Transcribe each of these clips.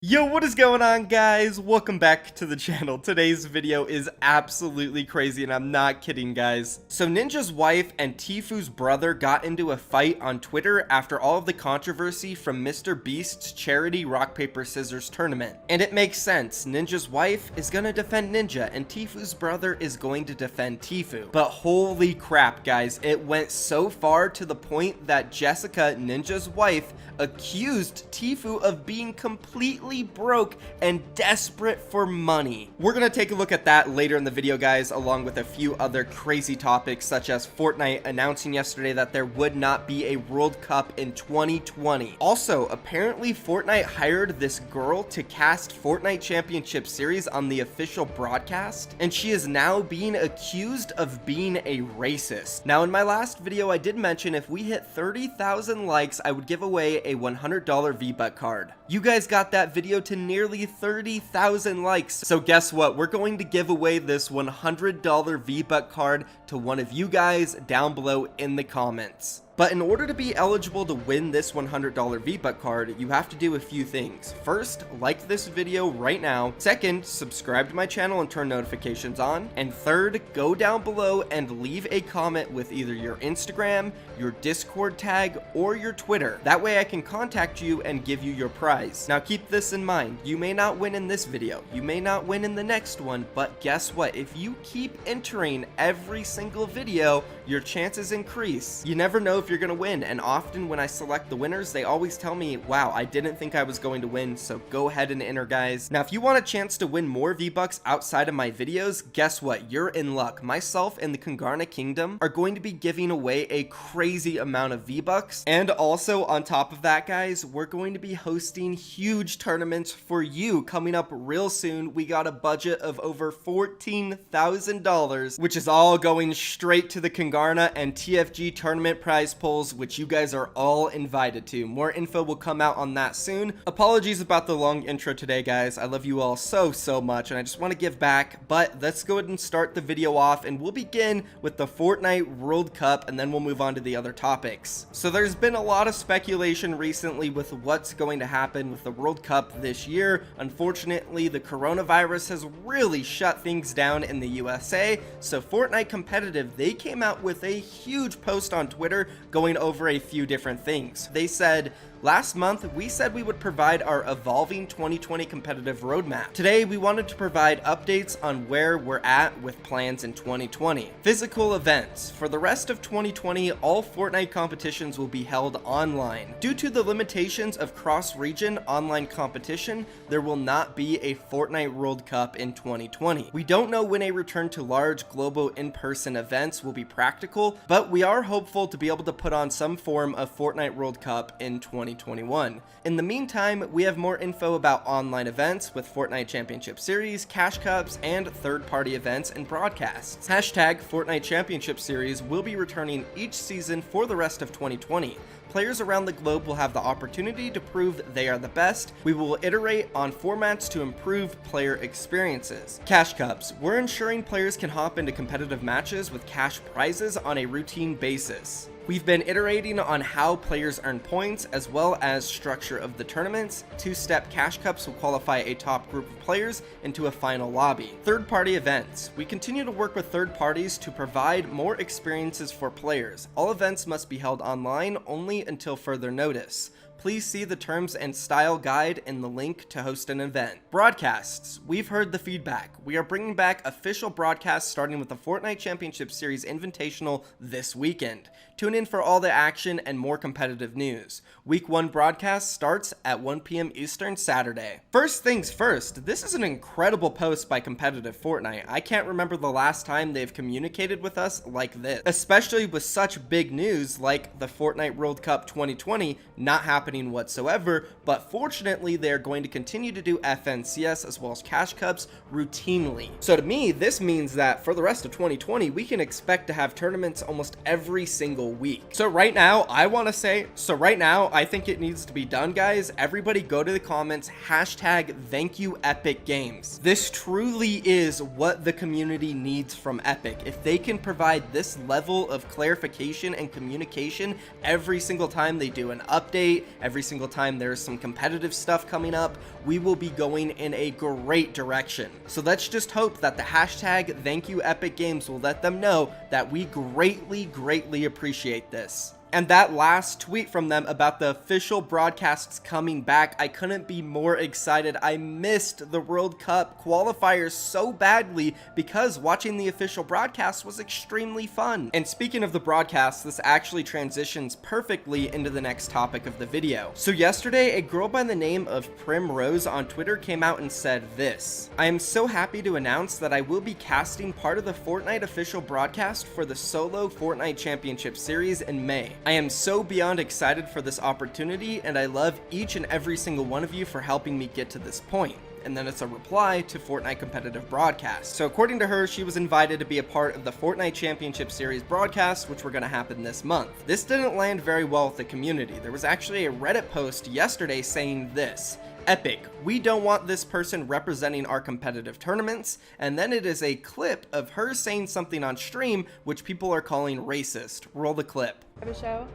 Yo, what is going on, guys? Welcome back to the channel. Today's video is absolutely crazy, and I'm not kidding, guys. So Ninja's wife and Tfue's brother got into a fight on Twitter after all of the controversy from Mr. Beast's charity rock paper scissors tournament. And it makes sense. Ninja's wife is gonna defend Ninja and Tfue's brother is going to defend Tfue. But holy crap, guys, it went so far to the point that Jessica, Ninja's wife, accused Tfue of being completely broke and desperate for money. We're gonna take a look at that later in the video, guys, along with a few other crazy topics, such as Fortnite announcing yesterday that there would not be a World Cup in 2020. Also, apparently Fortnite hired this girl to cast Fortnite Championship Series on the official broadcast, and she is now being accused of being a racist. Now, in my last video, I did mention if we hit 30,000 likes, I would give away a $100 V-Buck card. You guys got that video to nearly 30,000 likes. So guess what? We're going to give away this $100 V-Buck card to one of you guys down below in the comments. But in order to be eligible to win this $100 V-Buck card, you have to do a few things. First, like this video right now. Second, subscribe to my channel and turn notifications on. And third, go down below and leave a comment with either your Instagram, your Discord tag, or your Twitter. That way I can contact you and give you your prize. Now keep this in mind. You may not win in this video. You may not win in the next one, but guess what? If you keep entering every single video, your chances increase. You never know if you're gonna win, and often when I select the winners, they always tell me, wow, I didn't think I was going to win, so go ahead and enter, guys. Now, if you want a chance to win more V-Bucks outside of my videos, guess what? You're in luck. Myself and the Kongarna Kingdom are going to be giving away a crazy amount of V-Bucks, and also on top of that, guys, we're going to be hosting huge tournaments for you coming up real soon. We got a budget of over $14,000, which is all going straight to the Kongarna and TFG tournament prize polls, which you guys are all invited to. More info will come out on that soon. Apologies about the long intro today, guys. I love you all so much, and I just want to give back. But let's go ahead and start the video off, and we'll begin with the Fortnite World Cup, and then we'll move on to the other topics. So there's been a lot of speculation recently with what's going to happen with the World Cup this year. Unfortunately, the coronavirus has really shut things down in the USA. So Fortnite Competitive, they came out with a huge post on Twitter going over a few different things. They said, last month, we said we would provide our evolving 2020 competitive roadmap. Today, we wanted to provide updates on where we're at with plans in 2020. Physical events. For the rest of 2020, all Fortnite competitions will be held online. Due to the limitations of cross-region online competition, there will not be a Fortnite World Cup in 2020. We don't know when a return to large global in-person events will be practical, but we are hopeful to be able to put on some form of Fortnite World Cup in 2021. In the meantime, we have more info about online events with Fortnite Championship Series, Cash Cups, and third-party events and broadcasts. Hashtag Fortnite Championship Series will be returning each season for the rest of 2020. Players around the globe will have the opportunity to prove they are the best. We will iterate on formats to improve player experiences. Cash Cups. We're ensuring players can hop into competitive matches with cash prizes on a routine basis. We've been iterating on how players earn points as well as structure of the tournaments. Two-step Cash Cups will qualify a top group of players into a final lobby. Third-party events. We continue to work with third parties to provide more experiences for players. All events must be held online only until further notice. Please see the terms and style guide in the link to host an event. Broadcasts. We've heard the feedback. We are bringing back official broadcasts starting with the Fortnite Championship Series Invitational this weekend. Tune in for all the action and more competitive news. Week 1 broadcast starts at 1 p.m. Eastern Saturday. First things first, this is an incredible post by Competitive Fortnite. I can't remember the last time they've communicated with us like this, especially with such big news like the Fortnite World Cup 2020 not happening whatsoever, but fortunately they're going to continue to do FNCS as well as Cash Cups routinely. So to me, this means that for the rest of 2020, we can expect to have tournaments almost every single week. So right now, I think it needs to be done, guys. Everybody go to the comments, hashtag thank you Epic Games. This truly is what the community needs from Epic. If they can provide this level of clarification and communication every single time they do an update, every single time there's some competitive stuff coming up, we will be going in a great direction. So let's just hope that the hashtag Thank You Epic Games will let them know that we greatly appreciate this. And that last tweet from them about the official broadcasts coming back, I couldn't be more excited. I missed the World Cup qualifiers so badly because watching the official broadcast was extremely fun. And speaking of the broadcast, this actually transitions perfectly into the next topic of the video. So yesterday, a girl by the name of Primrose on Twitter came out and said this: "I am so happy to announce that I will be casting part of the Fortnite official broadcast for the solo Fortnite Championship Series in May. I am so beyond excited for this opportunity, and I love each and every single one of you for helping me get to this point." And then it's a reply to Fortnite competitive broadcast. So according to her, she was invited to be a part of the Fortnite Championship Series broadcast, which were going to happen this month. This didn't land very well with the community. There was actually a Reddit post yesterday saying this: "Epic, we don't want this person representing our competitive tournaments." And then it is a clip of her saying something on stream which people are calling racist. Roll the clip. A show.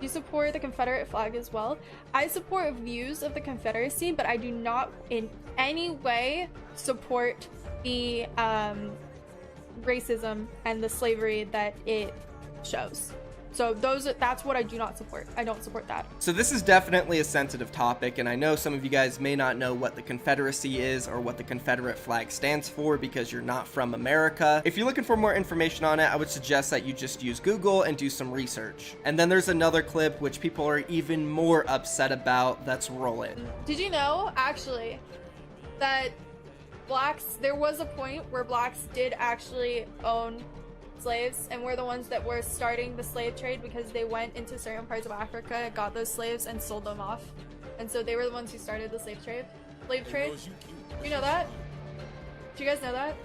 You support the Confederate flag as well. I support views of the Confederacy, but I do not in any way support the racism and the slavery that it shows. So that's what I do not support. I don't support that. So this is definitely a sensitive topic, and I know some of you guys may not know what the Confederacy is or what the Confederate flag stands for because you're not from America. If you're looking for more information on it, I would suggest that you just use Google and do some research. And then there's another clip which people are even more upset about. Let's roll it. Did you know, actually, that there was a point where blacks did actually own slaves, and we're the ones that were starting the slave trade because they went into certain parts of Africa, got those slaves, and sold them off. And so they were the ones who started the slave trade. You know that? Do you guys know that?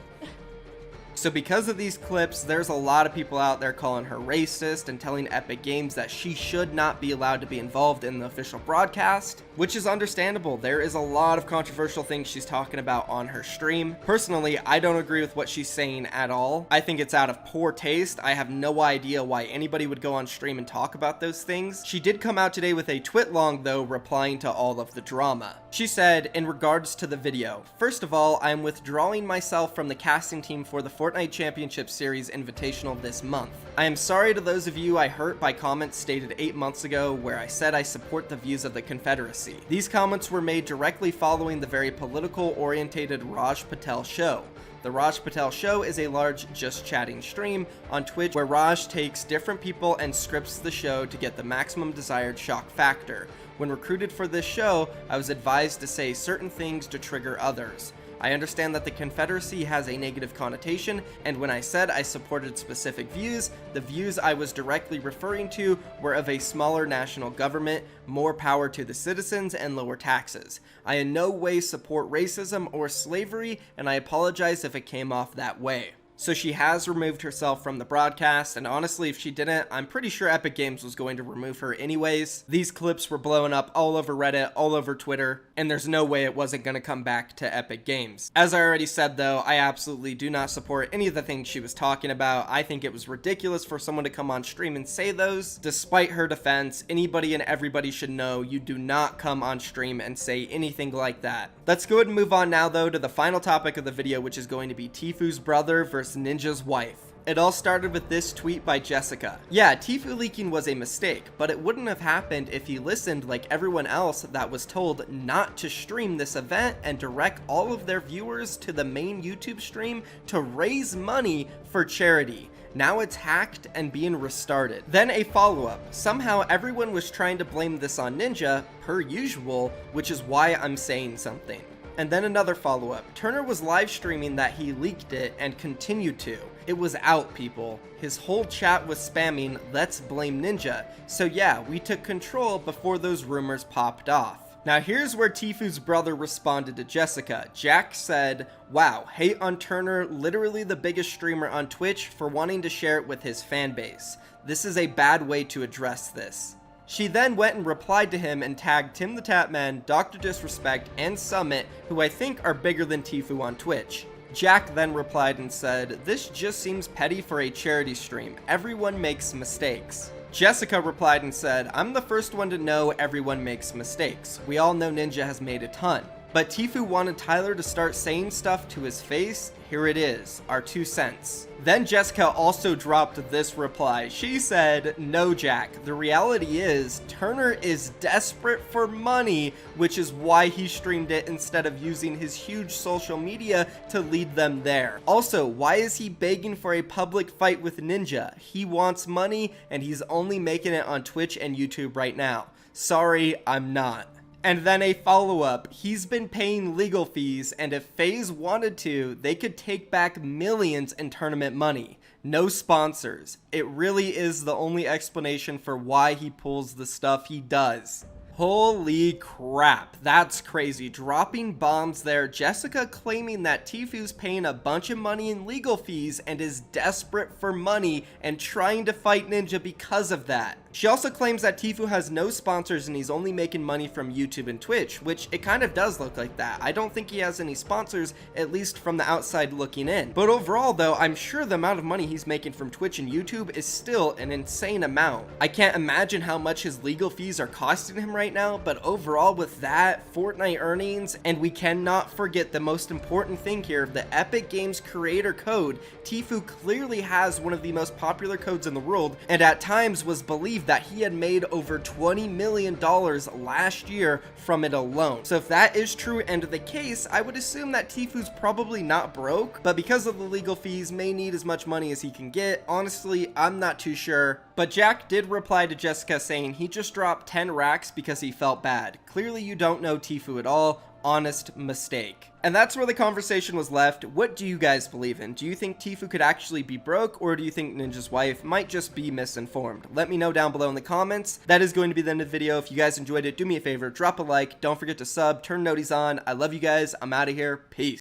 So because of these clips, there's a lot of people out there calling her racist and telling Epic Games that she should not be allowed to be involved in the official broadcast, which is understandable. There is a lot of controversial things she's talking about on her stream. Personally, I don't agree with what she's saying at all. I think it's out of poor taste. I have no idea why anybody would go on stream and talk about those things. She did come out today with a twit long though, replying to all of the drama. She said, in regards to the video, "First of all, I am withdrawing myself from the casting team for the Fortnite Championship Series Invitational this month. I am sorry to those of you I hurt by comments stated 8 months ago where I said I support the views of the Confederacy. These comments were made directly following the very political-orientated Raj Patel show. The Raj Patel show is a large just chatting stream on Twitch where Raj takes different people and scripts the show to get the maximum desired shock factor. When recruited for this show, I was advised to say certain things to trigger others. I understand that the Confederacy has a negative connotation, and when I said I supported specific views, the views I was directly referring to were of a smaller national government, more power to the citizens, and lower taxes. I in no way support racism or slavery, and I apologize if it came off that way." So she has removed herself from the broadcast, and honestly, if she didn't, I'm pretty sure Epic Games was going to remove her anyways. These clips were blowing up all over Reddit, all over Twitter, and there's no way it wasn't going to come back to Epic Games. As I already said though, I absolutely do not support any of the things she was talking about. I think it was ridiculous for someone to come on stream and say those. Despite her defense, anybody and everybody should know you do not come on stream and say anything like that. Let's go ahead and move on now though to the final topic of the video, which is going to be Tfue's brother versus Ninja's wife. It all started with this tweet by Jessica. "Yeah, Tfue leaking was a mistake, but it wouldn't have happened if he listened like everyone else that was told not to stream this event and direct all of their viewers to the main YouTube stream to raise money for charity. Now it's hacked and being restarted." Then a follow-up. "Somehow everyone was trying to blame this on Ninja, per usual, which is why I'm saying something." And then another follow-up. "Turner was live streaming that he leaked it and continued to. It was out, people. His whole chat was spamming, 'Let's blame Ninja.' So yeah, we took control before those rumors popped off." Now here's where Tfue's brother responded to Jessica. Jack said, "Wow, hate on Turner, literally the biggest streamer on Twitch, for wanting to share it with his fan base. This is a bad way to address this." She then went and replied to him and tagged Tim the Tatman, Dr. Disrespect, and Summit, who I think are bigger than Tfue on Twitch. Jack then replied and said, "This just seems petty for a charity stream. Everyone makes mistakes." Jessica replied and said, "I'm the first one to know everyone makes mistakes. We all know Ninja has made a ton. But Tfue wanted Tyler to start saying stuff to his face. Here it is, our 2 cents. Then Jessica also dropped this reply. She said, "No, Jack, the reality is Turner is desperate for money, which is why he streamed it instead of using his huge social media to lead them there. Also, why is he begging for a public fight with Ninja? He wants money and he's only making it on Twitch and YouTube right now. Sorry, I'm not." And then a follow-up, he's been paying legal fees, and if FaZe wanted to, they could take back millions in tournament money. No sponsors. It really is the only explanation for why he pulls the stuff he does. Holy crap, that's crazy. Dropping bombs there. Jessica claiming that Tfue's paying a bunch of money in legal fees and is desperate for money and trying to fight Ninja because of that. She also claims that Tfue has no sponsors and he's only making money from YouTube and Twitch, which it kind of does look like that. I don't think he has any sponsors, at least from the outside looking in. But overall though, I'm sure the amount of money he's making from Twitch and YouTube is still an insane amount. I can't imagine how much his legal fees are costing him right now, but overall with that, Fortnite earnings, and we cannot forget the most important thing here, the Epic Games creator code. Tfue clearly has one of the most popular codes in the world, and at times was believed that he had made over $20 million last year from it alone. So if that is true and the case, I would assume that Tfue's probably not broke, but because of the legal fees may need as much money as he can get. Honestly, I'm not too sure. But Jack did reply to Jessica saying he just dropped 10 racks because he felt bad. Clearly you don't know Tfue at all. Honest mistake. And that's where the conversation was left. What do you guys believe in? Do you think Tfue could actually be broke, or do you think Ninja's wife might just be misinformed? Let me know down below in the comments. That is going to be the end of the video. If you guys enjoyed it, do me a favor, drop a like, don't forget to sub, turn noties on. I love you guys. I'm out of here. Peace.